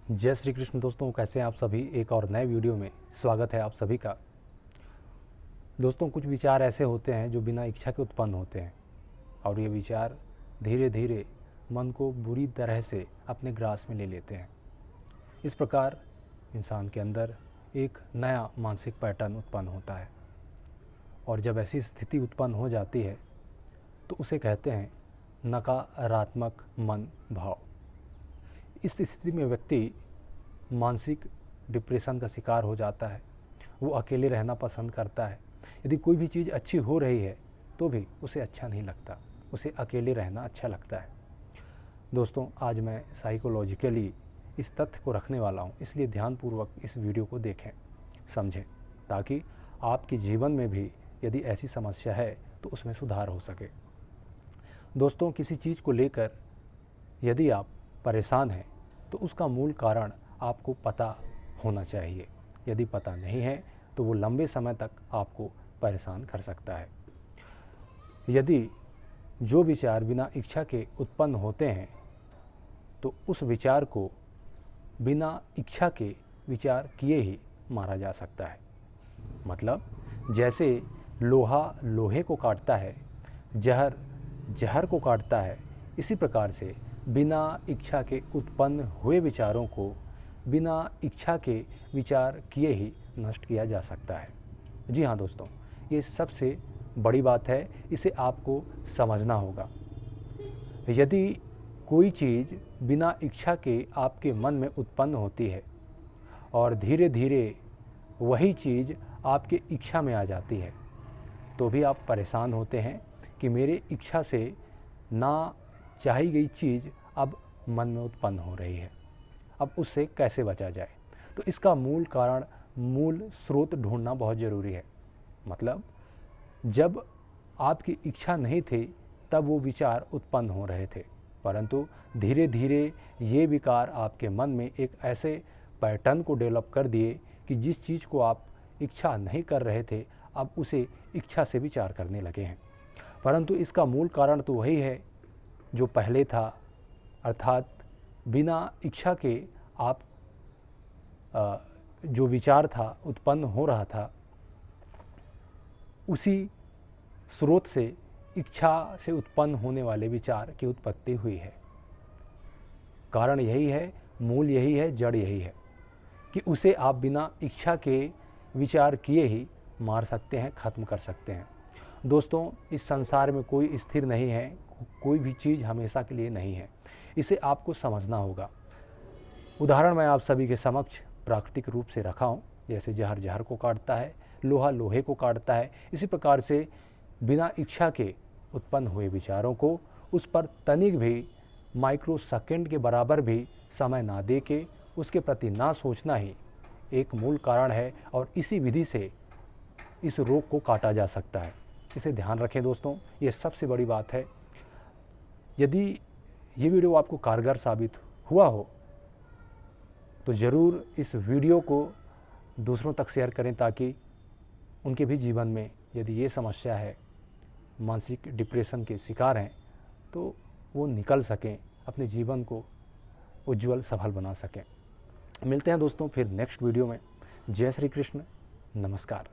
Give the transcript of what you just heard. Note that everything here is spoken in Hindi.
जय श्री कृष्ण दोस्तों, कैसे हैं आप सभी। एक और नए वीडियो में स्वागत है आप सभी का। दोस्तों, कुछ विचार ऐसे होते हैं जो बिना इच्छा के उत्पन्न होते हैं और ये विचार धीरे धीरे मन को बुरी तरह से अपने ग्रास में ले लेते हैं। इस प्रकार इंसान के अंदर एक नया मानसिक पैटर्न उत्पन्न होता है और जब ऐसी स्थिति उत्पन्न हो जाती है तो उसे कहते हैं नकारात्मक मन भाव। इस स्थिति में व्यक्ति मानसिक डिप्रेशन का शिकार हो जाता है। वो अकेले रहना पसंद करता है। यदि कोई भी चीज़ अच्छी हो रही है तो भी उसे अच्छा नहीं लगता, उसे अकेले रहना अच्छा लगता है। दोस्तों, आज मैं साइकोलॉजिकली इस तथ्य को रखने वाला हूँ, इसलिए ध्यानपूर्वक इस वीडियो को देखें, समझें, ताकि आपके जीवन में भी यदि ऐसी समस्या है तो उसमें सुधार हो सके। दोस्तों, किसी चीज़ को लेकर यदि आप परेशान हैं तो उसका मूल कारण आपको पता होना चाहिए। यदि पता नहीं है तो वो लंबे समय तक आपको परेशान कर सकता है। यदि जो विचार बिना इच्छा के उत्पन्न होते हैं तो उस विचार को बिना इच्छा के विचार किए ही मारा जा सकता है। मतलब जैसे लोहा लोहे को काटता है, जहर जहर को काटता है, इसी प्रकार से बिना इच्छा के उत्पन्न हुए विचारों को बिना इच्छा के विचार किए ही नष्ट किया जा सकता है। जी हाँ दोस्तों, ये सबसे बड़ी बात है, इसे आपको समझना होगा। यदि कोई चीज़ बिना इच्छा के आपके मन में उत्पन्न होती है और धीरे धीरे वही चीज़ आपके इच्छा में आ जाती है तो भी आप परेशान होते हैं कि मेरे इच्छा से ना चाही गई चीज़ अब मन में उत्पन्न हो रही है, अब उससे कैसे बचा जाए। तो इसका मूल कारण, मूल स्रोत ढूंढना बहुत ज़रूरी है। मतलब जब आपकी इच्छा नहीं थी तब वो विचार उत्पन्न हो रहे थे, परंतु धीरे धीरे ये विकार आपके मन में एक ऐसे पैटर्न को डेवलप कर दिए कि जिस चीज़ को आप इच्छा नहीं कर रहे थे अब उसे इच्छा से विचार करने लगे हैं। परंतु इसका मूल कारण तो वही है जो पहले था, अर्थात बिना इच्छा के आप जो विचार था उत्पन्न हो रहा था, उसी स्रोत से इच्छा से उत्पन्न होने वाले विचार की उत्पत्ति हुई है। कारण यही है, मूल यही है, जड़ यही है कि उसे आप बिना इच्छा के विचार किए ही मार सकते हैं, ख़त्म कर सकते हैं। दोस्तों, इस संसार में कोई स्थिर नहीं है, कोई भी चीज़ हमेशा के लिए नहीं है, इसे आपको समझना होगा। उदाहरण मैं आप सभी के समक्ष प्राकृतिक रूप से रखा हूँ। जैसे जहर जहर को काटता है, लोहा लोहे को काटता है, इसी प्रकार से बिना इच्छा के उत्पन्न हुए विचारों को उस पर तनिक भी, माइक्रो सेकंड के बराबर भी समय ना दे के उसके प्रति ना सोचना ही एक मूल कारण है और इसी विधि से इस रोग को काटा जा सकता है। इसे ध्यान रखें दोस्तों, ये सबसे बड़ी बात है। यदि ये वीडियो आपको कारगर साबित हुआ हो तो ज़रूर इस वीडियो को दूसरों तक शेयर करें ताकि उनके भी जीवन में यदि ये समस्या है, मानसिक डिप्रेशन के शिकार हैं, तो वो निकल सकें, अपने जीवन को उज्जवल सफल बना सकें। मिलते हैं दोस्तों फिर नेक्स्ट वीडियो में। जय श्री कृष्ण, नमस्कार।